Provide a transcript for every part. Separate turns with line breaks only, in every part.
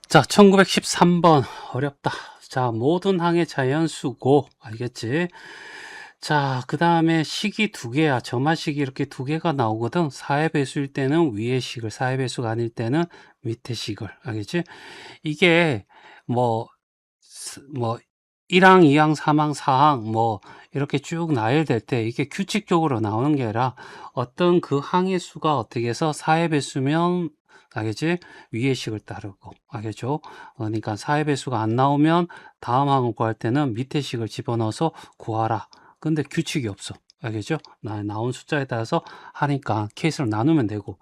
자, 1913번. 어렵다. 자, 모든 항의 자연수고. 알겠지? 자, 그 다음에 식이 두 개야. 점화식이 이렇게 두 개가 나오거든. 4의 배수일 때는 위의 식을, 4의 배수가 아닐 때는 밑의 식을. 알겠지? 이게 뭐, 뭐, 1항, 2항, 3항, 4항, 뭐, 이렇게 쭉 나열될 때 이게 규칙적으로 나오는 게 아니라 어떤 그 항의 수가 어떻게 해서 4의 배수면 알겠지? 위의 식을 따르고, 알겠죠? 그러니까 4의 배수가 안 나오면 다음 항을 구할 때는 밑의 식을 집어넣어서 구하라. 근데 규칙이 없어. 알겠죠? 나온 숫자에 따라서 하니까 케이스를 나누면 되고.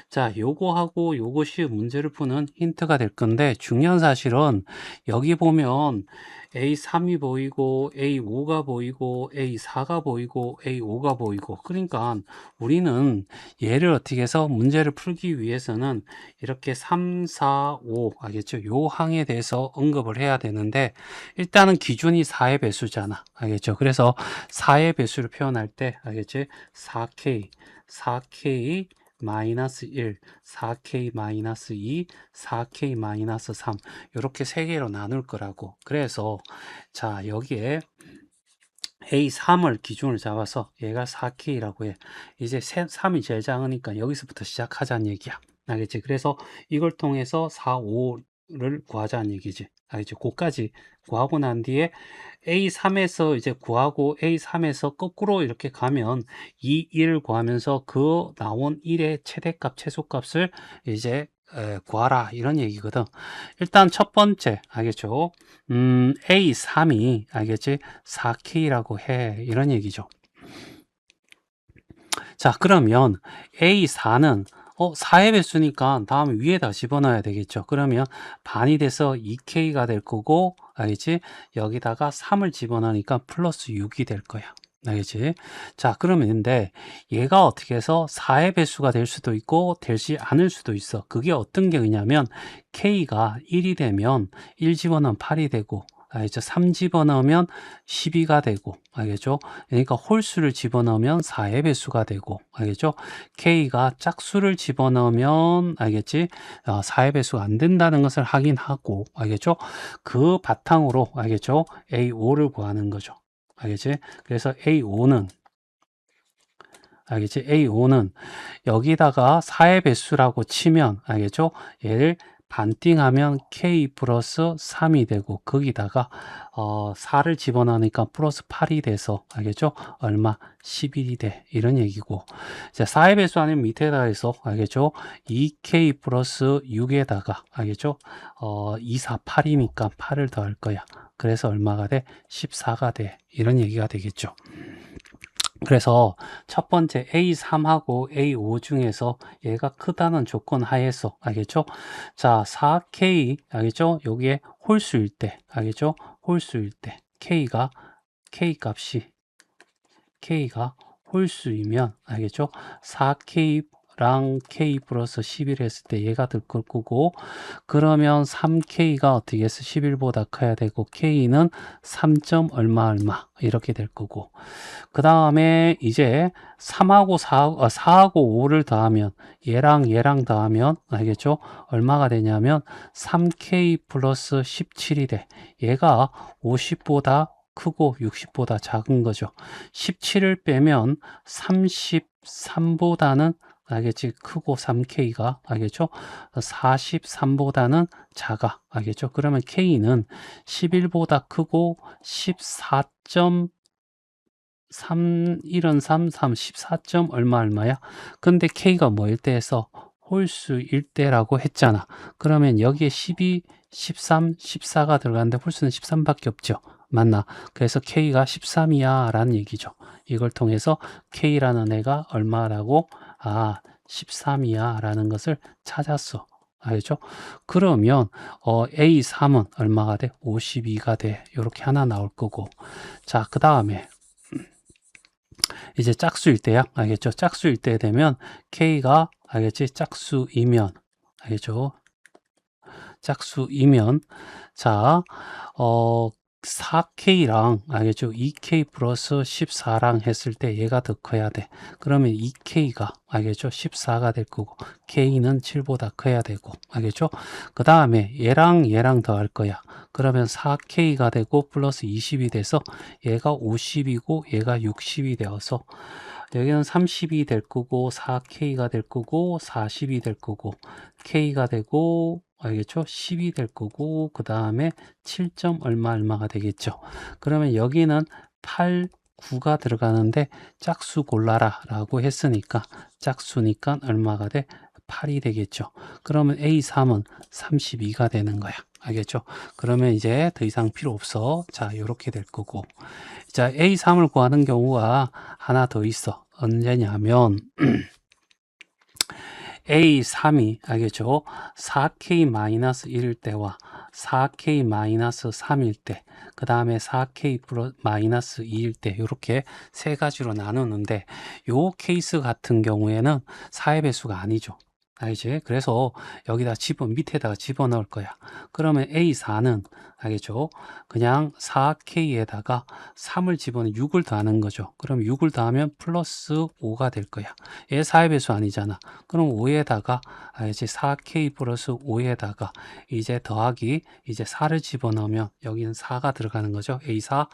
자, 요거하고 요것이 문제를 푸는 힌트가 될 건데, 중요한 사실은 여기 보면 A3이 보이고, A5가 보이고, A4가 보이고, A5가 보이고, 그러니까 우리는 얘를 어떻게 해서 문제를 풀기 위해서는 이렇게 3, 4, 5, 알겠죠? 요 항에 대해서 언급을 해야 되는데, 일단은 기준이 4의 배수잖아. 알겠죠? 그래서 4의 배수를 표현할 때, 알겠지? 4K, 4K, 마이너스 1, 4K 마이너스 2, 4K 마이너스 3 이렇게 세 개로 나눌 거라고. 그래서 자, 여기에 A3을 기준을 잡아서 얘가 4K라고 해. 이제 3이 제일 작으니까 여기서부터 시작하자는 얘기야. 알겠지? 그래서 이걸 통해서 4, 5를 구하자는 얘기지. 알겠지? 그까지 구하고 난 뒤에 A3에서 이제 구하고 A3에서 거꾸로 이렇게 가면 이 1을 구하면서 그 나온 1의 최대값, 최소값을 이제 구하라 이런 얘기거든. 일단 첫 번째 알겠죠? A3이 알겠지? 4K라고 해 이런 얘기죠. 자, 그러면 A4는 4의 배수니까 다음 위에다 집어넣어야 되겠죠. 그러면 반이 돼서 2K가 될 거고, 알겠지? 여기다가 3을 집어넣으니까 플러스 6이 될 거야. 알겠지? 자, 그러면 근데 얘가 어떻게 해서 4의 배수가 될 수도 있고 되지 않을 수도 있어. 그게 어떤 게 있냐면 K가 1이 되면 1 집어넣으면 8이 되고, 알겠죠? 3 집어넣으면 12가 되고, 알겠죠? 그러니까 홀수를 집어넣으면 4의 배수가 되고, 알겠죠? K가 짝수를 집어넣으면, 알겠지? 4의 배수가 안 된다는 것을 확인하고, 알겠죠? 그 바탕으로, 알겠죠? A5를 구하는 거죠. 알겠지? 그래서 A5는, 알겠지? A5는 여기다가 4의 배수라고 치면, 알겠죠? 얘를 반띵하면 K 플러스 3이 되고, 거기다가 4를 집어넣으니까 플러스 8이 돼서, 알겠죠? 얼마? 11이 돼. 이런 얘기고. 이제 4의 배수 아니면 밑에다 해서, 알겠죠? 2K 플러스 6에다가, 알겠죠? 2, 4, 8이니까 8을 더할 거야. 그래서 얼마가 돼? 14가 돼. 이런 얘기가 되겠죠. 그래서 첫 번째 A3하고 A5 중에서 얘가 크다는 조건 하에서 알겠죠? 자, 4K 알겠죠? 여기에 홀수일 때 알겠죠? 홀수일 때 K K가 홀수이면 알겠죠? 4K랑 K 플러스 11 했을 때 얘가 될 거고, 그러면 3K가 어떻게 해서 11보다 커야 되고 K는 3점 얼마 얼마 이렇게 될 거고, 그 다음에 이제 3하고 4하고 5를 더하면 얘랑 더하면 알겠죠? 얼마가 되냐면 3K 플러스 17이 돼. 얘가 50보다 크고 60보다 작은 거죠. 17을 빼면 33보다는 알겠지? 크고 3K가 알겠죠? 43보다는 작아. 알겠죠? 그러면 K는 11보다 크고 14점 3, 1은 3, 14점 얼마 얼마야? 근데 K가 뭐일 때 해서 홀수일 때라고 했잖아. 그러면 여기에 12, 13, 14가 들어가는데 홀수는 13밖에 없죠. 맞나? 그래서 K가 13이야 라는 얘기죠. 이걸 통해서 K라는 애가 얼마라고? 13이야 라는 것을 찾았어. 알죠? 그러면 A3은 얼마가 돼? 52가 돼. 이렇게 하나 나올 거고. 자, 그 다음에 이제 짝수일 때야. 알겠죠? 짝수일 때 되면 K가 알겠지? 짝수이면 알겠죠? 짝수이면 자, 4K랑 알겠죠? 2K 플러스 14랑 했을 때 얘가 더 커야 돼. 그러면 2K가 알겠죠? 14가 될 거고 K는 7보다 커야 되고 알겠죠? 그 다음에 얘랑 더 할 거야. 그러면 4K가 되고 플러스 20이 돼서 얘가 50이고 얘가 60이 되어서 여기는 30이 될 거고 4K가 될 거고 40이 될 거고 K가 되고 알겠죠? 10이 될 거고 그 다음에 7점 얼마가 되겠죠. 그러면 여기는 8, 9가 들어가는데 짝수 골라라 라고 했으니까 짝수니까 얼마가 돼? 8이 되겠죠. 그러면 A3은 32가 되는 거야. 알겠죠? 그러면 이제 더 이상 필요 없어. 자, 이렇게 될 거고. 자, A3을 구하는 경우가 하나 더 있어. 언제냐면 A3이 알겠죠? 4K-1일 때와 4K-3일 때, 그 다음에 4K-2일 때 이렇게 세 가지로 나누는데 요 케이스 같은 경우에는 4의 배수가 아니죠. 알지? 그래서 여기다 밑에다가 집어넣을 거야. 그러면 A4는 알겠죠? 그냥 4K에다가 3을 집어넣어 6을 더하는 거죠. 그럼 6을 더하면 플러스 5가 될 거야. 얘 4의 배수 아니잖아. 그럼 5에다가 이제 4K 플러스 5에다가 이제 더하기 이제 4를 집어넣으면 여기는 4가 들어가는 거죠. A4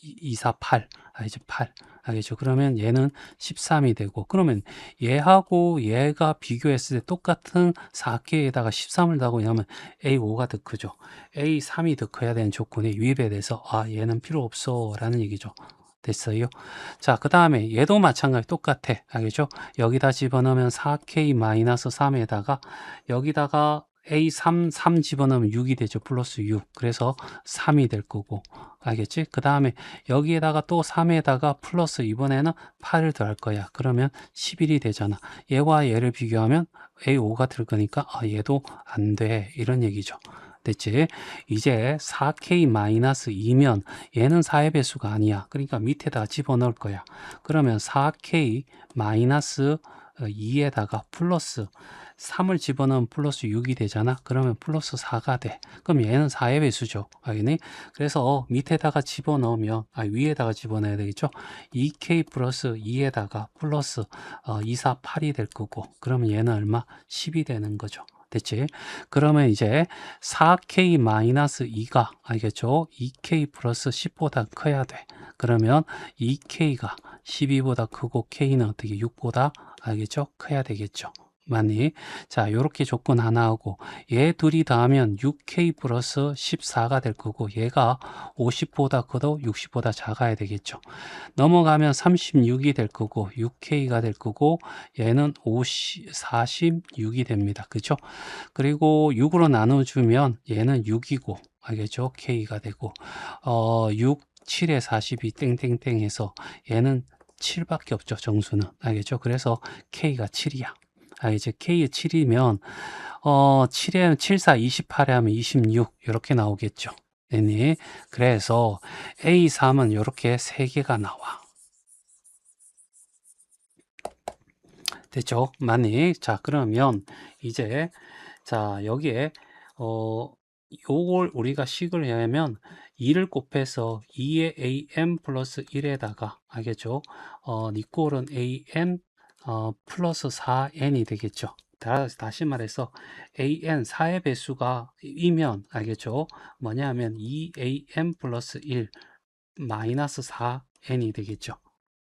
248 이제 8 알겠죠? 그러면 얘는 13이 되고 그러면 얘하고 얘가 비교했을 때 똑같은 4K에다가 13을 더하고 이러면 A5가 더 크죠. A3이 더 커야 되는 조건에 유입에 대해서 얘는 필요 없어 라는 얘기죠. 됐어요. 자, 그 다음에 얘도 마찬가지 똑같아. 알겠죠? 여기다 집어넣으면 4K-3에다가 여기다가 A3 집어넣으면 6이 되죠. 플러스 6. 그래서 3이 될 거고. 알겠지? 그 다음에 여기에다가 또 3에다가 플러스 이번에는 8을 더할 거야. 그러면 11이 되잖아. 얘와 얘를 비교하면 A5가 될 거니까 얘도 안 돼. 이런 얘기죠. 됐지? 이제 4K-2면 얘는 4의 배수가 아니야. 그러니까 밑에다가 집어넣을 거야. 그러면 4K-2에다가 플러스 3을 집어넣으면 플러스 6이 되잖아. 그러면 플러스 4가 돼. 그럼 얘는 4의 배수죠. 알겠니? 그래서 밑에다가 집어넣으면 위에다가 집어넣어야 되겠죠. 2K 플러스 2에다가 플러스 2, 4, 8이 될 거고 그러면 얘는 얼마? 10이 되는 거죠. 됐지? 그러면 이제 4K-2가 알겠죠? 2K 플러스 10보다 커야 돼. 그러면 2K가 12보다 크고 K는 어떻게 6보다 알겠죠? 커야 되겠죠. 맞니? 자, 요렇게 조건 하나 하고 얘 둘이 더하면 6K 플러스 14가 될 거고 얘가 50보다 커도 60보다 작아야 되겠죠. 넘어가면 36이 될 거고 6K가 될 거고 얘는 46이 됩니다. 그죠? 그리고 6으로 나눠주면 얘는 6이고 알겠죠? K가 되고 6, 7에 42 땡땡땡 해서 얘는 7밖에 없죠. 정수는. 알겠죠? 그래서 K가 7이야. 이제 K에 7이면 7에 7, 4, 28에 하면 26 이렇게 나오겠죠. 네네. 그래서 A3은 이렇게 3개가 나와. 됐죠? 많이. 자, 그러면 이제 자, 여기에 요걸 우리가 식을 하면 2를 곱해서 2의 am 플러스 1에다가 알겠죠? 니꼴은 am 플러스 4n이 되겠죠. 다시 말해서 an 4의 배수가 이면 알겠죠? 뭐냐면 2am 플러스 1 마이너스 4n이 되겠죠.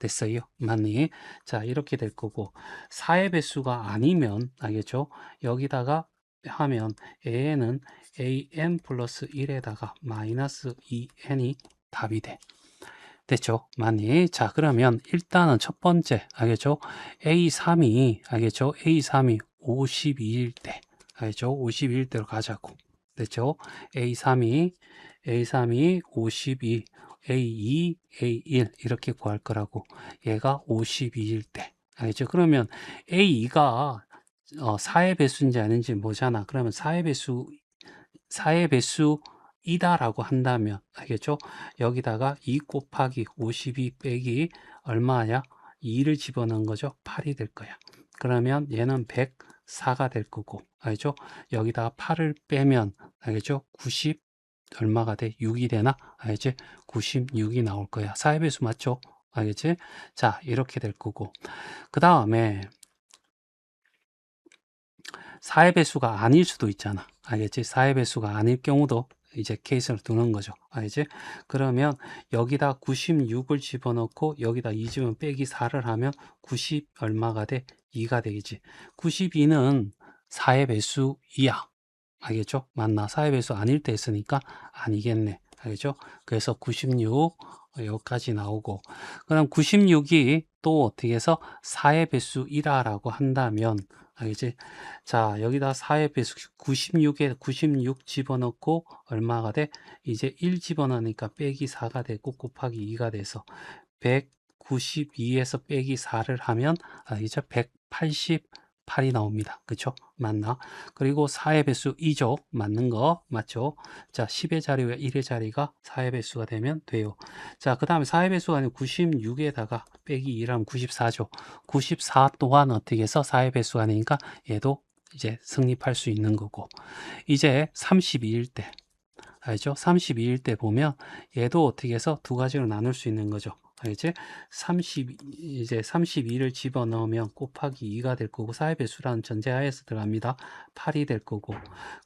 됐어요? 맞니? 자, 이렇게 될 거고 4의 배수가 아니면 알겠죠? 여기다가 하면 a는 am 플러스 1에다가 마이너스 2n이 답이 돼. 됐죠? 맞니? 자, 그러면 일단은 첫 번째 알겠죠? A3이 알겠죠? A3이 52일 때 알겠죠? 52일 때로 가자고. 됐죠? A3이 52 A2, A1 이렇게 구할 거라고. 얘가 52일 때. 알겠죠? 그러면 A2가 4의 배수인지 아닌지 뭐잖아. 그러면 4의 배수이다라고 한다면 알겠죠? 여기다가 2 곱하기 52 빼기 얼마냐? 2를 집어넣은 거죠. 8이 될 거야. 그러면 얘는 104가 될 거고 알겠죠? 여기다가 8을 빼면 알겠죠? 90 얼마가 돼? 6이 되나? 알겠지? 96이 나올 거야. 4의 배수 맞죠? 알겠지? 자, 이렇게 될 거고. 그 다음에 4의 배수가 아닐 수도 있잖아. 알겠지? 4의 배수가 아닐 경우도 이제 케이스를 두는 거죠. 알겠지? 그러면 여기다 96을 집어넣고 여기다 2 집으면 빼기 4를 하면 90 얼마가 돼? 2가 되겠지. 92는 4의 배수 2야. 알겠죠? 맞나? 4의 배수 아닐 때 했으니까 아니겠네. 알겠죠? 그래서 96 여기까지 나오고, 그럼 96이 또 어떻게 해서 4의 배수 1하라고 한다면, 알겠지? 자, 여기다 4의 배수 96에 96 집어넣고 얼마가 돼? 이제 1 집어넣으니까 빼기 4가 되고 곱하기 2가 돼서 192에서 빼기 4를 하면 이제 188이 나옵니다. 그쵸? 맞나? 그리고 4의 배수 2죠. 맞는 거 맞죠? 자, 10의 자리와 1의 자리가 4의 배수가 되면 돼요. 자, 그 다음에 4의 배수가 아니고 96에다가 빼기 2라면 94죠. 94 또한 어떻게 해서 4의 배수가 아니니까 얘도 이제 성립할 수 있는 거고, 이제 32일 때, 알죠? 32일 때 보면 얘도 어떻게 해서 두 가지로 나눌 수 있는 거죠. 알겠지? 이제 32를 집어넣으면 곱하기 2가 될 거고, 4의 배수라는 전제하에서 들어갑니다. 8이 될 거고,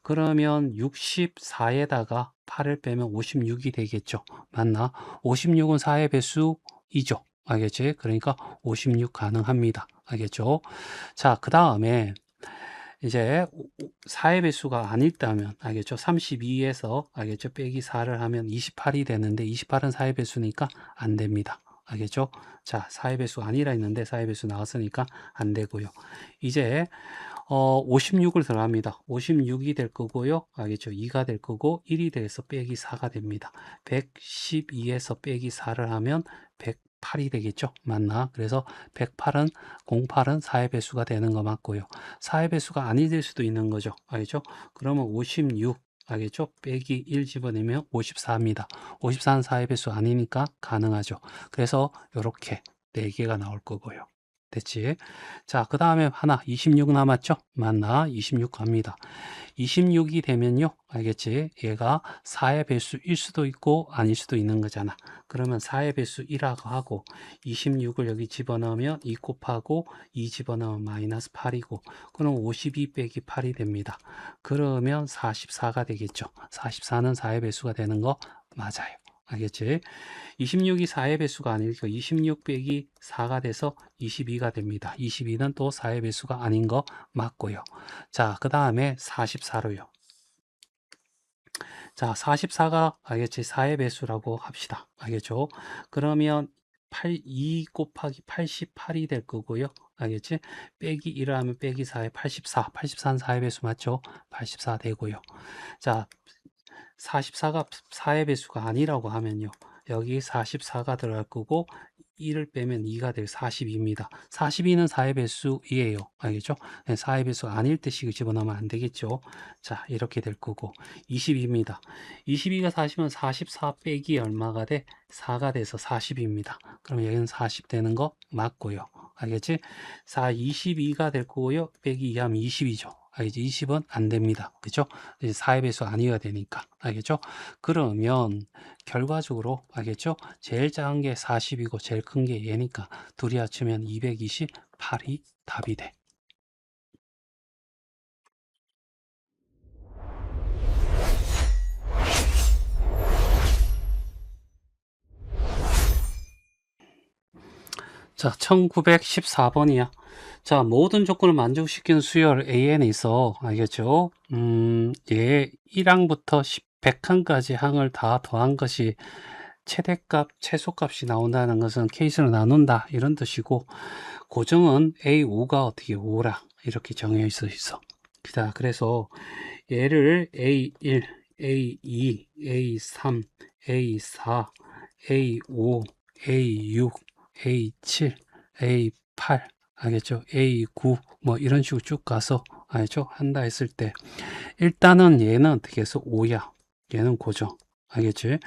그러면 64에다가 8을 빼면 56이 되겠죠. 맞나? 56은 4의 배수 2죠. 알겠지? 그러니까 56 가능합니다. 알겠죠? 자, 그 다음에 이제 4의 배수가 아닐다면, 알겠죠? 32에서 알겠죠? 빼기 4를 하면 28이 되는데 28은 4의 배수니까 안 됩니다. 알겠죠? 자, 4의 배수 아니라 했는데 4의 배수 나왔으니까 안 되고요. 이제 56을 들어갑니다. 56이 될 거고요. 알겠죠? 2가 될 거고 1이 돼서 빼기 4가 됩니다. 112에서 빼기 4를 하면 108이 되겠죠? 맞나? 그래서 108은 08은 4의 배수가 되는 거 맞고요. 4의 배수가 아니 될 수도 있는 거죠. 알겠죠? 그러면 56 알겠죠? 빼기 1 집어내면 54입니다. 54는 4의 배수 아니니까 가능하죠. 그래서 이렇게 4개가 나올 거고요. 됐지? 자, 그 다음에 하나 26 남았죠? 맞나? 26 갑니다. 26이 되면요, 알겠지? 얘가 4의 배수일 수도 있고 아닐 수도 있는 거잖아. 그러면 4의 배수 1하고 하고 26을 여기 집어넣으면 2 곱하고 2 집어넣으면 마이너스 8이고, 그럼 52 빼기 8이 됩니다. 그러면 44가 되겠죠. 44는 4의 배수가 되는 거 맞아요. 알겠지? 26이 4의 배수가 아니니까 26 빼기 4가 돼서 22가 됩니다. 22는 또 4의 배수가 아닌 거 맞고요. 자, 그 다음에 44로요. 자, 44가 알겠지? 4의 배수라고 합시다. 알겠죠? 그러면 2 곱하기 88이 될 거고요. 알겠지? 빼기 1을 하면 빼기 4에 84. 84는 4의 배수 맞죠? 84 되고요. 자, 44가 4의 배수가 아니라고 하면요, 여기 44가 들어갈 거고 1을 빼면 2가 될 42입니다. 42는 4의 배수이에요. 알겠죠? 4의 배수가 아닐 때 식을 집어넣으면 안 되겠죠. 자, 이렇게 될 거고 22입니다. 22가 40이면 44 빼기 얼마가 돼? 4가 돼서 40입니다. 그럼 여기는 40 되는 거 맞고요. 알겠지? 22가 될 거고요. 빼기 2하면 20이죠. 알겠지? 20은 안 됩니다. 그죠? 이제 4의 배수 아니어야 되니까. 알겠죠? 그러면 결과적으로 알겠죠? 제일 작은 게 40이고 제일 큰 게 얘니까 둘이 합치면 228이 답이 돼. 자, 1914번이야. 자, 모든 조건을 만족시키는 수열 AN에 있어. 알겠죠? 얘 1항부터 100항까지 항을 다 더한 것이 최대값, 최소값이 나온다는 것은 케이스로 나눈다. 이런 뜻이고, 고정은 A5가 어떻게 5라. 이렇게 정해 있어. 자, 그래서 얘를 A1, A2, A3, A4, A5, A6, A7, A8, 알겠죠? A9, 뭐 이런 식으로 쭉 가서, 알겠죠? 한다 했을 때, 일단은 얘는 어떻게 해서 5야. 얘는 고정. 알겠지?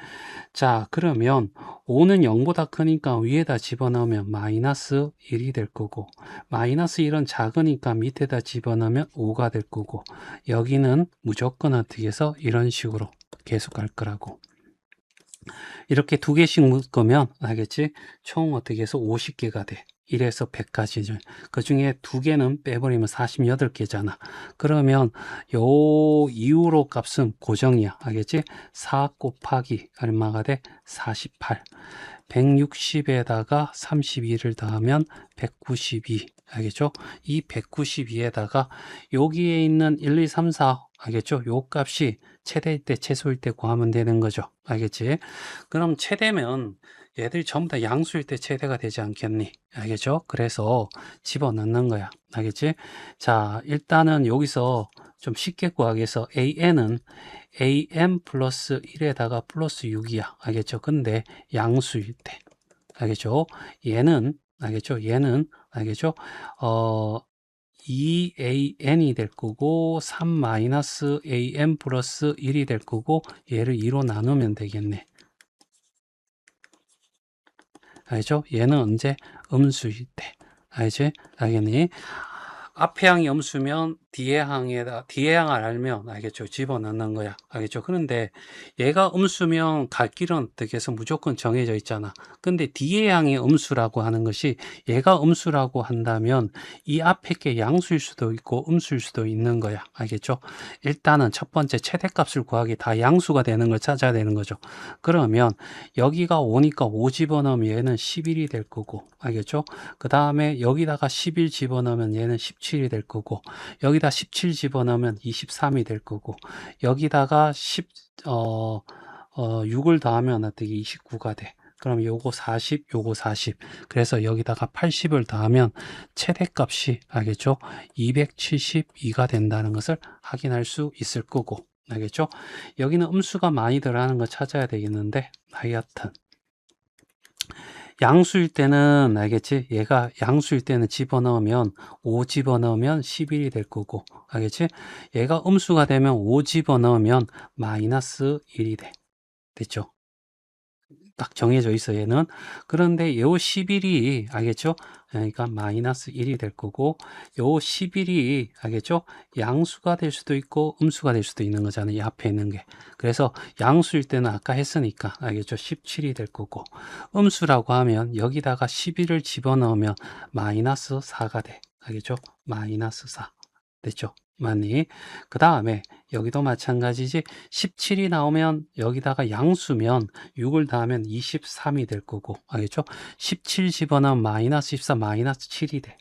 자, 그러면 5는 0보다 크니까 위에다 집어넣으면 마이너스 1이 될 거고, 마이너스 1은 작으니까 밑에다 집어넣으면 5가 될 거고, 여기는 무조건 어떻게 해서 이런 식으로 계속 갈 거라고. 이렇게 두 개씩 묶으면 알겠지? 총 어떻게 해서 50개가 돼. 1에서 100까지는. 그 중에 두 개는 빼버리면 48개잖아. 그러면 요 이후로 값은 고정이야. 알겠지? 4 곱하기 얼마가 돼? 48. 160에다가 32를 더하면 192. 알겠죠? 이 192에다가 여기에 있는 1, 2, 3, 4. 알겠죠? 요 값이 최대일 때, 최소일 때 구하면 되는 거죠. 알겠지? 그럼 최대면 얘들 전부 다 양수일 때 최대가 되지 않겠니? 알겠죠? 그래서 집어넣는 거야. 알겠지? 자, 일단은 여기서 좀 쉽게 구하기 위해서 an은 am 플러스 1에다가 플러스 6이야. 알겠죠? 근데 양수일 때. 알겠죠? 얘는, 알겠죠? 얘는, 알겠죠? 2an이 될 거고 3-am 플러스 1이 될 거고 얘를 2로 나누면 되겠네. 알죠? 얘는 언제? 음수일 때. 알지? 알겠니? 앞에 항이 음수면 뒤에 항을 알면 알겠죠? 집어넣는 거야. 알겠죠? 그런데 얘가 음수면 갈 길은 어떻게 해서 무조건 정해져 있잖아. 근데 뒤에 항이 음수라고 하는 것이 얘가 음수라고 한다면 이 앞에 게 양수일 수도 있고 음수일 수도 있는 거야. 알겠죠? 일단은 첫 번째 최대값을 구하기 다 양수가 되는 걸 찾아야 되는 거죠. 그러면 여기가 5니까 5 집어넣으면 얘는 11이 될 거고 알겠죠? 그 다음에 여기다가 11 집어넣으면 얘는 17이 될 거고 여기다 17 집어넣으면 23이 될 거고 여기다가 6을 더하면 어떻게 29가 돼. 그럼 요거 40, 요거 40. 그래서 여기다가 80을 더하면 최대값이 알겠죠? 272가 된다는 것을 확인할 수 있을 거고 알겠죠? 여기는 음수가 많이 들어가는 거 찾아야 되겠는데 하여튼 양수일 때는 알겠지? 얘가 양수일 때는 집어넣으면 5 집어넣으면 11이 될 거고 알겠지? 얘가 음수가 되면 5 집어넣으면 마이너스 1이 돼. 됐죠? 딱 정해져 있어 얘는. 그런데 요 11이 알겠죠? 그러니까 마이너스 1이 될 거고 요 11이 알겠죠? 양수가 될 수도 있고 음수가 될 수도 있는 거잖아요. 이 앞에 있는 게. 그래서 양수일 때는 아까 했으니까 알겠죠? 17이 될 거고 음수라고 하면 여기다가 11을 집어넣으면 마이너스 4가 돼. 알겠죠? 마이너스 4. 됐죠? 맞니? 그 다음에 여기도 마찬가지지 17이 나오면 여기다가 양수면 6을 더하면 23이 될 거고 알겠죠? 17 집어넣으면 마이너스 14 마이너스 7이 돼.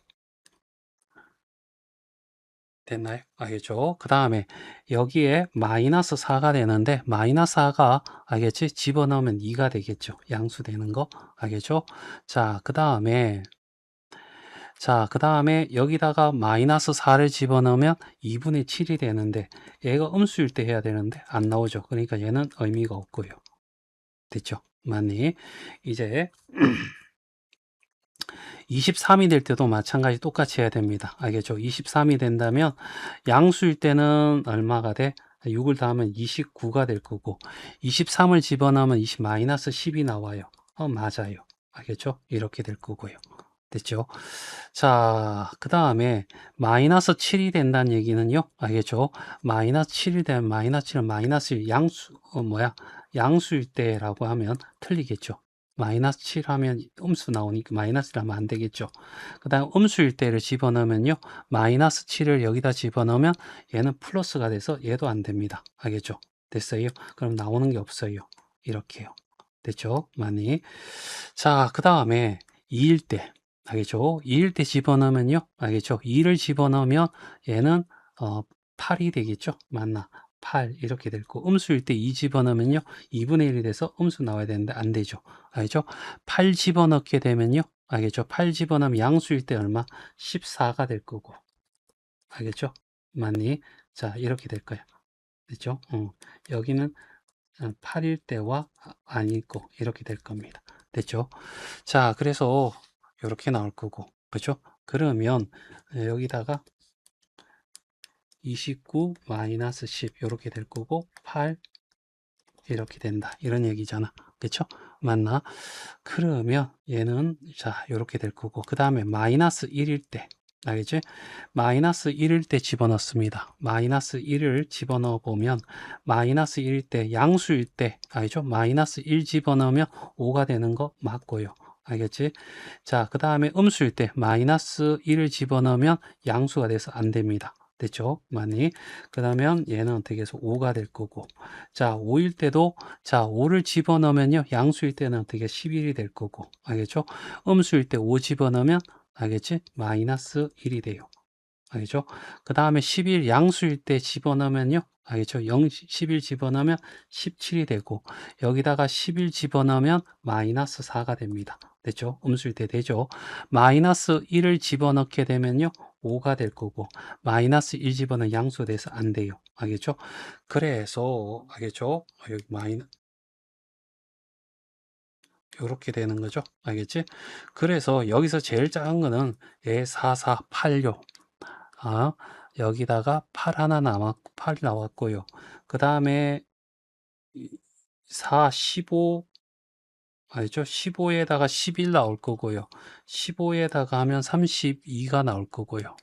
됐나요? 알겠죠? 그 다음에 여기에 마이너스 4가 되는데 마이너스 4가 알겠지? 집어넣으면 2가 되겠죠? 양수 되는 거 알겠죠? 그 다음에 여기다가 마이너스 4를 집어넣으면 2분의 7이 되는데 얘가 음수일 때 해야 되는데 안 나오죠. 그러니까 얘는 의미가 없고요. 됐죠? 맞니? 이제 23이 될 때도 마찬가지 똑같이 해야 됩니다. 알겠죠? 23이 된다면 양수일 때는 얼마가 돼? 6을 더하면 29가 될 거고 23을 집어넣으면 20 마이너스 10이 나와요. 맞아요. 알겠죠? 이렇게 될 거고요. 됐죠? 자, 그 다음에 마이너스 7이 된다는 얘기는요. 알겠죠? 마이너스 7이 되면 마이너스 7은 마이너스 1 양수일 때라고 하면 틀리겠죠. 마이너스 7 하면 음수 나오니까 마이너스를 하면 안 되겠죠. 그 다음 음수일 때를 집어넣으면요. 마이너스 7을 여기다 집어넣으면 얘는 플러스가 돼서 얘도 안 됩니다. 알겠죠? 됐어요? 그럼 나오는 게 없어요. 이렇게요. 됐죠? 많이. 자, 그 다음에 2일 때. 알겠죠? 2일 때 집어넣으면요. 알겠죠? 2를 집어넣으면 얘는 8이 되겠죠? 맞나? 8 이렇게 될 거. 음수일 때 2 집어넣으면요. 2분의 1이 돼서 음수 나와야 되는데 안 되죠. 알겠죠? 8 집어넣게 되면요. 알겠죠? 8 집어넣으면 양수일 때 얼마? 14가 될 거고. 알겠죠? 맞니? 자, 이렇게 될 거야. 됐죠? 여기는 8일 때와 아니고 이렇게 될 겁니다. 됐죠? 자, 그래서 이렇게 나올 거고, 그죠? 그러면 여기다가 29 마이너스 10 이렇게 될 거고 8 이렇게 된다 이런 얘기잖아. 그쵸? 맞나? 그러면 얘는 자 이렇게 될 거고 그 다음에 마이너스 1일 때 알겠지? 마이너스 1일 때 집어넣습니다. 마이너스 1을 집어넣어 보면 마이너스 1일 때 양수일 때 알죠? 마이너스 1 집어넣으면 5가 되는 거 맞고요. 알겠지? 자, 그 다음에 음수일 때 마이너스 1을 집어넣으면 양수가 돼서 안 됩니다. 됐죠? 많이. 그러면 얘는 어떻게 해서 5가 될 거고. 자, 5일 때도 자, 5를 집어넣으면요. 양수일 때는 어떻게 11이 될 거고. 알겠죠? 음수일 때 5 집어넣으면 알겠지? 마이너스 1이 돼요. 알겠죠? 그 다음에 11 양수일 때 집어넣으면요. 알겠죠? 0, 11 집어넣으면 17이 되고, 여기다가 11 집어넣으면 마이너스 4가 됩니다. 됐죠? 음수일 때 되죠? 마이너스 1을 집어넣게 되면요. 5가 될 거고, 마이너스 1 집어넣으면 양수가 돼서 안 돼요. 알겠죠? 그래서, 알겠죠? 여기 요렇게 되는 거죠. 알겠지? 그래서 여기서 제일 작은 거는 얘 4, 4, 8요. 아, 여기다가 8 하나 남았고 8 나왔고요. 그 다음에 4, 15 알죠? 15에다가 11 나올 거고요. 15에다가 하면 32가 나올 거고요.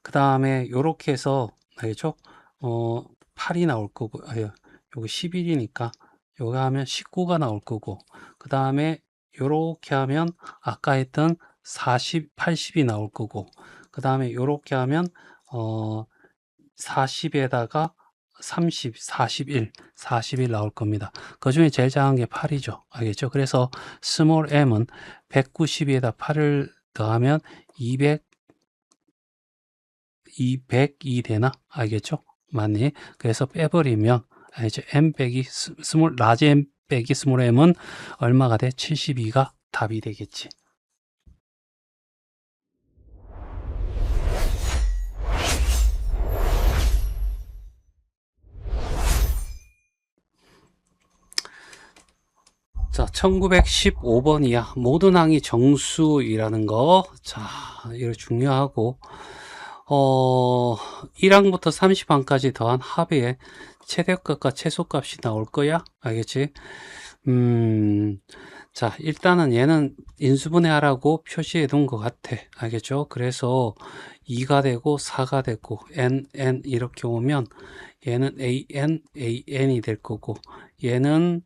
그 다음에 요렇게 해서 알죠? 8이 나올 거고, 요거 11이니까 요거 하면 19가 나올 거고, 그 다음에 요렇게 하면 아까 했던 40, 80이 나올 거고, 그 다음에 요렇게 하면 40에다가 30, 41 나올 겁니다. 그 중에 제일 작은 게 8이죠. 알겠죠? 그래서 스몰 m은 192에다 8을 더하면 202 되나? 알겠죠? 맞니? 그래서 빼버리면 알죠? m 빼기 스몰 라지 m 빼기 스몰 m은 얼마가 돼? 72가 답이 되겠지. 자, 1915번이야. 모든 항이 정수이라는 거. 자, 이거 중요하고, 1항부터 30항까지 더한 합의 최대값과 최소값이 나올 거야. 알겠지? 자, 일단은 얘는 인수분해하라고 표시해 둔 것 같아. 알겠죠? 그래서 2가 되고 4가 되고 n 이렇게 오면 얘는 an이 될 거고 얘는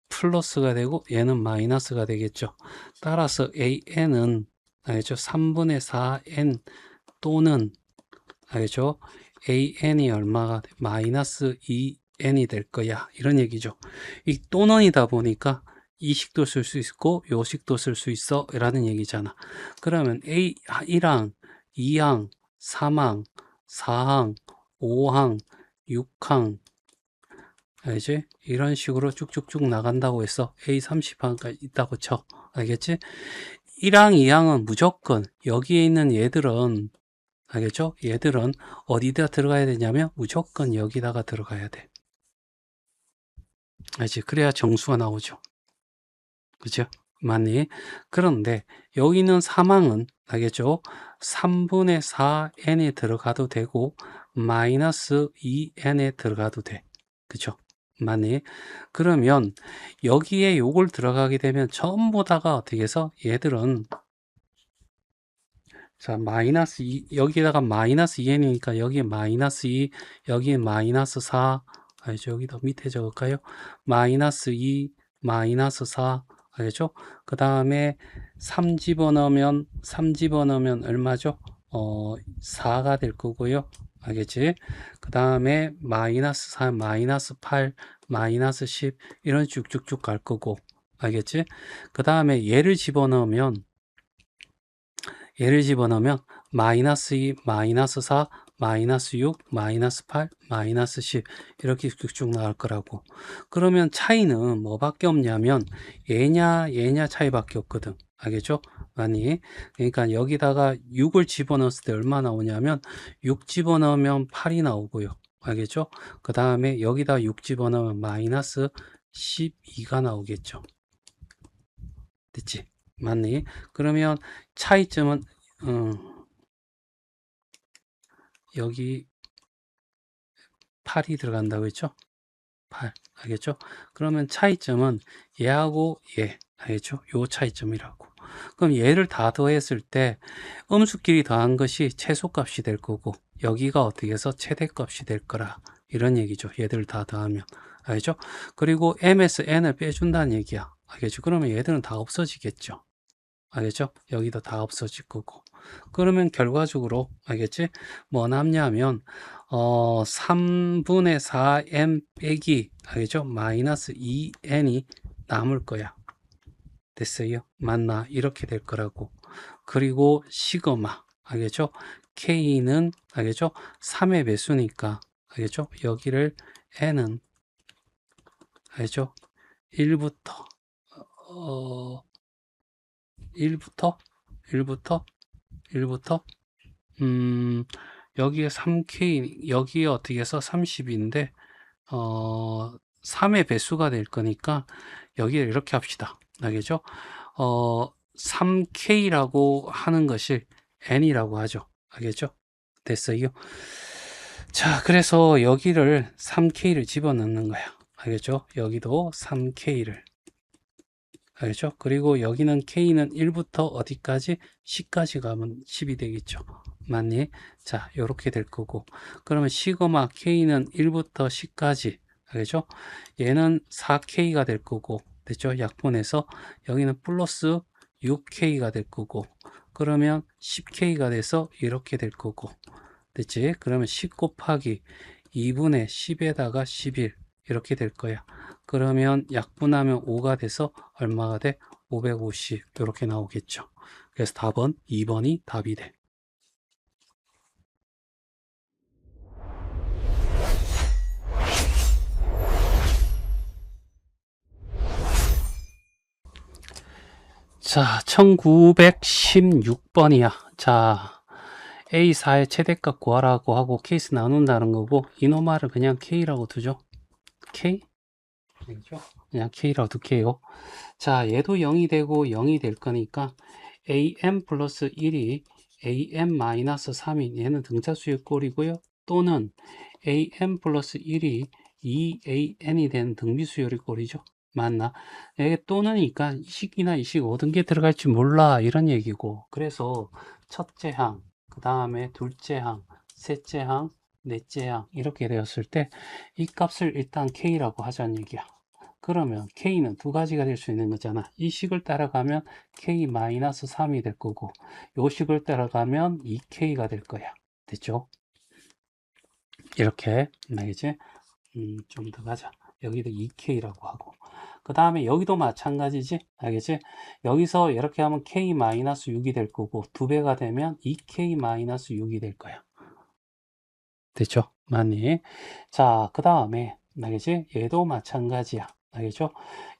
플러스가 되고 얘는 마이너스가 되겠죠. 따라서 an은 알겠죠? 3분의 4n 또는 알겠죠? an이 얼마가 돼? 마이너스 2n이 될 거야. 이런 얘기죠. 이 또는이다 보니까 이 식도 쓸 수 있고 요 식도 쓸 수 있어 라는 얘기잖아. 그러면 1항, 2항, 3항, 4항, 5항, 6항 알지? 이런 식으로 쭉쭉쭉 나간다고 해서 A 30항까지 있다고 쳐. 알겠지? 1항, 2항은 무조건 여기에 있는 얘들은 알겠죠? 얘들은 어디다 들어가야 되냐면 무조건 여기다가 들어가야 돼. 알지? 그래야 정수가 나오죠. 그죠? 맞니? 그런데 여기 있는 3항은 알겠죠? 3분의 4n에 들어가도 되고 마이너스 2n에 들어가도 돼. 그죠? 맞니? 그러면 여기에 요걸 들어가게 되면 전부 다가 어떻게 해서 얘들은 자 마이너스 2 여기다가 마이너스 2n이니까 여기에 마이너스 2 여기에 마이너스 4 알죠? 여기다 밑에 적을까요? 마이너스 2 마이너스 4 알겠죠? 그 다음에 3 집어넣으면 얼마죠? 4가 될 거고요. 알겠지? 그 다음에 마이너스 4, 마이너스 8, 마이너스 10 이런 쭉쭉쭉 갈 거고 알겠지? 그 다음에 얘를 집어넣으면 마이너스 2, 마이너스 4, 마이너스 6, 마이너스 8, 마이너스 10 이렇게 쭉쭉 나갈 거라고. 그러면 차이는 뭐밖에 없냐면 얘냐 차이밖에 없거든. 알겠죠? 아니 그러니까 여기다가 6을 집어넣었을 때 얼마 나오냐면 6 집어넣으면 8이 나오고요. 알겠죠? 그 다음에 여기다 6 집어넣으면 마이너스 12가 나오겠죠. 됐지? 맞니? 그러면 차이점은 여기 8이 들어간다고 했죠? 8 알겠죠? 그러면 차이점은 얘하고 얘 알겠죠? 요 차이점이라고. 그럼 얘를 다 더했을 때 음수끼리 더한 것이 최소값이 될 거고 여기가 어떻게 해서 최대값이 될 거라 이런 얘기죠. 얘들 다 더하면. 알죠? 그리고 m에서 n을 빼준다는 얘기야. 알겠죠? 그러면 얘들은 다 없어지겠죠. 알겠죠? 여기도 다 없어질 거고. 그러면 결과적으로 알겠지? 뭐 남냐면 3분의 4m 빼기 알겠죠? 마이너스 2n이 남을 거야. 됐어요? 맞나? 이렇게 될 거라고. 그리고 시그마 알겠죠? K는 알겠죠? 3의 배수니까 알겠죠? 여기를 n은 알겠죠? 1부터 1부터 1부터 여기에 3K 여기에 어떻게 해서 30인데 3의 배수가 될 거니까 여기에 이렇게 합시다. 알겠죠? 3K라고 하는 것을 N이라고 하죠. 알겠죠? 됐어요? 자, 그래서 여기를 3K를 집어넣는 거야. 알겠죠? 여기도 3K를. 알겠죠? 그리고 여기는 K는 1부터 어디까지? 10까지 가면 10이 되겠죠. 맞니? 자, 요렇게 될 거고. 그러면 시그마 K는 1부터 10까지. 알겠죠? 얘는 4K가 될 거고. 됐죠? 약분해서 여기는 플러스 6K가 될 거고. 그러면 10K가 돼서 이렇게 될 거고. 됐지? 그러면 10 곱하기 2분의 10에다가 11 이렇게 될 거야. 그러면 약분하면 5가 돼서 얼마가 돼? 550 이렇게 나오겠죠. 그래서 답은 2번이 답이 돼. 자, 1916번이야. 자, A4의 최대값 구하라고 하고 케이스 나눈다는 거고 이놈말을 그냥 K라고 두죠. K? 그죠? 그냥 K라고 둘게요. 자, 얘도 0이 되고 0이 될 거니까 AM 플러스 1이 AM 마이너스 3인 얘는 등차수의 꼴이고요. 또는 AM 플러스 1이 2AN이 된 등비수열의 꼴이죠. 맞나? 이게 또는이니까 이식이나 이식 어떤 게 들어갈지 몰라 이런 얘기고 그래서 첫째 항, 그 다음에 둘째 항, 셋째 항, 넷째 항 이렇게 되었을 때 이 값을 일단 K라고 하자는 얘기야. 그러면 K는 두 가지가 될 수 있는 거잖아. 이 식을 따라가면 K-3이 될 거고 요 식을 따라가면 2K가 될 거야. 됐죠? 이렇게 알겠지? 좀 더 가자. 여기도 2K라고 하고 그 다음에 여기도 마찬가지지? 알겠지? 여기서 이렇게 하면 K-6이 될 거고 두 배가 되면 2K-6이 될 거야. 됐죠? 맞니? 자, 그 다음에 알겠지? 얘도 마찬가지야. 알겠죠?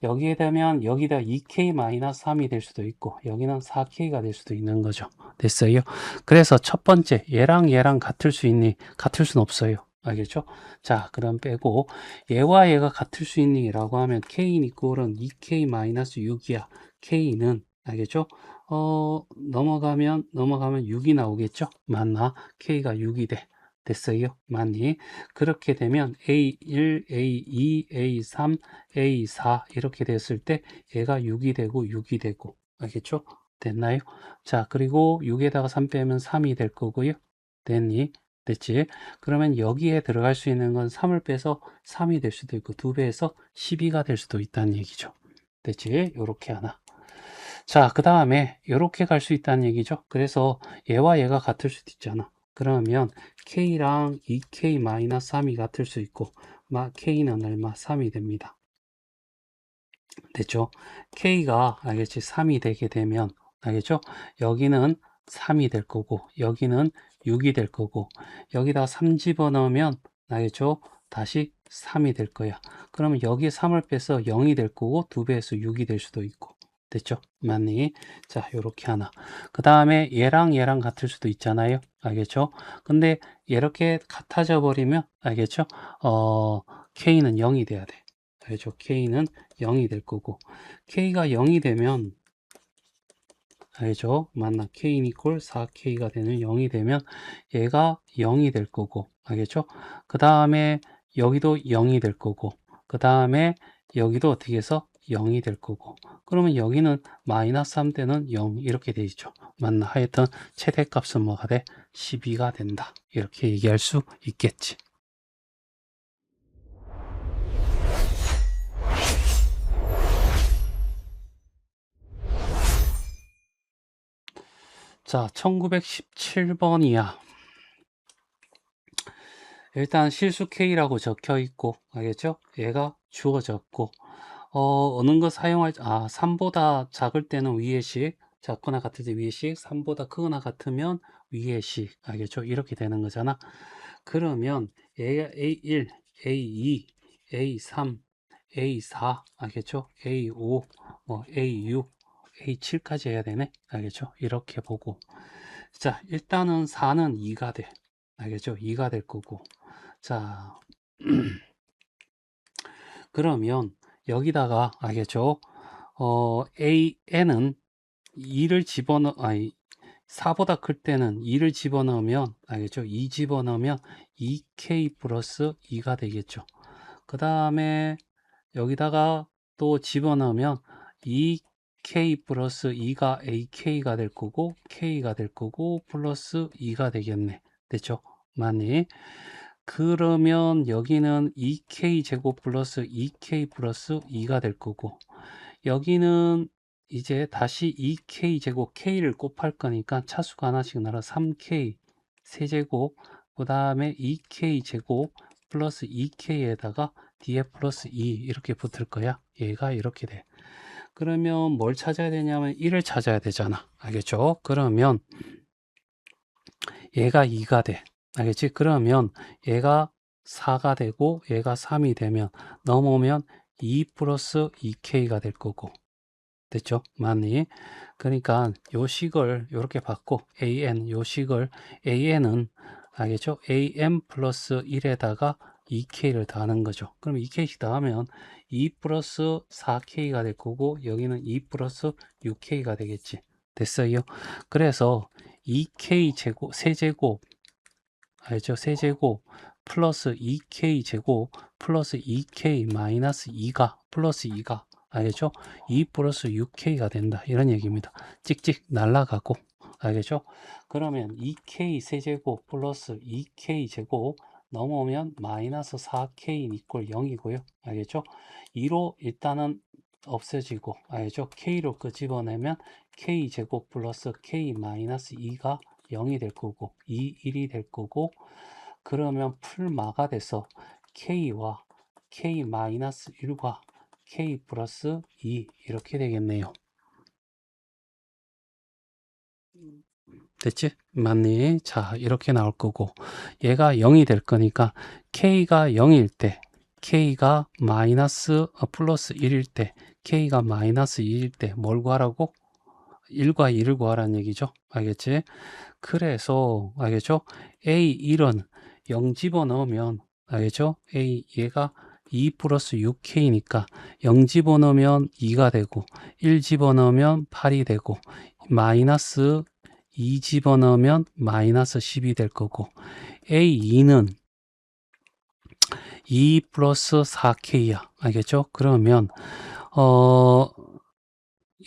여기에 되면 여기다 2K-3이 될 수도 있고 여기는 4K가 될 수도 있는 거죠. 됐어요? 그래서 첫 번째 얘랑 얘랑 같을 수 있니? 같을 수는 없어요. 알겠죠? 자, 그럼 빼고 얘와 얘가 같을 수 있니? 라고 하면 K는 이꼴은 2K-6이야. K는 알겠죠? 넘어가면 6이 나오겠죠? 맞나? K가 6이 돼. 됐어요? 맞니? 그렇게 되면 A1, A2, A3, A4 이렇게 됐을 때 얘가 6이 되고 6이 되고 알겠죠? 됐나요? 자, 그리고 6에다가 3 빼면 3이 될 거고요. 됐니? 됐지? 그러면 여기에 들어갈 수 있는 건 3을 빼서 3이 될 수도 있고 2배에서 12가 될 수도 있다는 얘기죠. 됐지? 요렇게 하나. 자, 그 다음에 이렇게 갈 수 있다는 얘기죠. 그래서 얘와 얘가 같을 수도 있잖아. 그러면 K랑 2K-3이 같을 수 있고 K는 얼마? 3이 됩니다. 됐죠? K가 알겠지? 3이 되게 되면 알겠죠? 여기는 3이 될 거고 여기는 6이 될 거고 여기다 3 집어넣으면 알겠죠? 다시 3이 될 거야. 그러면 여기에 3을 빼서 0이 될 거고 2배에서 6이 될 수도 있고 됐죠? 맞니? 자, 요렇게 하나. 그 다음에 얘랑 얘랑 같을 수도 있잖아요. 알겠죠? 근데 이렇게 같아져 버리면 알겠죠? K는 0이 돼야 돼. 알겠죠? K는 0이 될 거고 K가 0이 되면 알죠? 맞나? K는 이퀄 4K가 되는 0이 되면 얘가 0이 될 거고 알겠죠? 그 다음에 여기도 0이 될 거고 그 다음에 여기도 어떻게 해서 0이 될 거고, 그러면 여기는 마이너스 3대는 0 이렇게 되죠. 맞나? 하여튼 최대값은 뭐가 돼? 12가 된다. 이렇게 얘기할 수 있겠지. 자, 1917번이야. 일단 실수 K라고 적혀 있고, 알겠죠? 얘가 주어졌고, 어느 거 사용할, 3보다 작을 때는 위의 식, 작거나 같을 때 위의 식, 3보다 크거나 같으면 위의 식, 알겠죠? 이렇게 되는 거잖아. 그러면 얘가 A1, A2, A3, A4, 알겠죠? A5, 뭐 A6, A7까지 해야 되네, 알겠죠? 이렇게 보고, 자, 일단은 4는 2가 돼, 알겠죠? 2가 될 거고, 자, 그러면 여기다가 알겠죠? AN은 2를 집어넣어, 4보다 클 때는 2를 집어넣으면, 알겠죠? 2 집어넣으면 2K 플러스 2가 되겠죠. 그 다음에 여기다가 또 집어넣으면 2K 플러스 2가 AK가 될 거고, K가 될 거고, 플러스 2가 되겠네. 됐죠? 맞니? 그러면 여기는 2K 제곱 플러스 2K 플러스 2가 될 거고, 여기는 이제 다시 2K 제곱 K를 곱할 거니까 차수가 하나씩 나라 3K 세제곱, 그 다음에 2K 제곱 플러스 2K에다가 뒤에 플러스 2 이렇게 붙을 거야. 얘가 이렇게 돼. 그러면 뭘 찾아야 되냐면 1을 찾아야 되잖아. 알겠죠? 그러면 얘가 2가 돼. 알겠지? 그러면 얘가 4가 되고 얘가 3이 되면 넘어오면 2 플러스 2K가 될 거고. 됐죠? 맞니? 그러니까 요 식을 이렇게 받고 AN 요 식을 AN은 알겠죠? AM 플러스 1에다가 2K를 더하는 거죠. 그럼 2K씩 더하면 2 플러스 4K가 될 거고 여기는 2 플러스 6K가 되겠지. 됐어요? 그래서 2K 제곱 세제곱 알죠? 세제곱 플러스 2K 제곱 플러스 2K 마이너스 2가 플러스 2가 알겠죠? 2 플러스 6K가 된다. 이런 얘기입니다. 찍찍 날라가고 알겠죠? 그러면 2K 세제곱 플러스 2K 제곱 넘어오면 마이너스 4K 이퀄 0이고요. 알겠죠? 2로 일단은 없어지고 알겠죠? K로 끄집어내면 K 제곱 플러스 K 마이너스 2가 0이 될 거고 2, 1이 될 거고 그러면 풀마가 돼서 K와 K 마이너스 1과 K 플러스 2 이렇게 되겠네요. 됐지? 맞니? 자, 이렇게 나올 거고 얘가 0이 될 거니까 K가 0일 때 K가 마이너스 플러스 1일 때 K가 마이너스 2일 때 뭘 구하라고? 1과 2를 구하라는 얘기죠. 알겠지? 그래서 알겠죠? A1은 0 집어넣으면 알겠죠? 얘가 2 플러스 6K니까 0 집어넣으면 2가 되고 1 집어넣으면 8이 되고 마이너스 2 집어넣으면 마이너스 10이 될 거고 A2는 2 플러스 4K야. 알겠죠? 그러면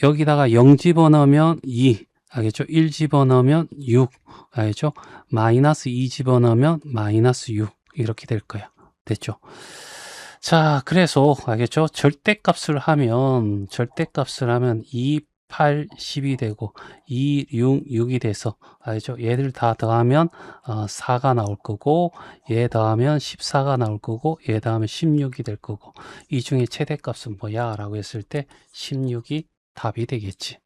여기다가 0 집어넣으면 2 알겠죠? 1 집어넣으면 6 알겠죠? 마이너스 2 집어넣으면 마이너스 6 이렇게 될 거야. 됐죠? 자, 그래서 알겠죠? 절대값을 하면 2, 8, 10이 되고 2, 6, 6이 돼서 알겠죠? 얘들 다 더하면 4가 나올 거고 얘 더하면 14가 나올 거고 얘 더하면 16이 될 거고 이 중에 최대값은 뭐야? 라고 했을 때 16이 답이 되겠지.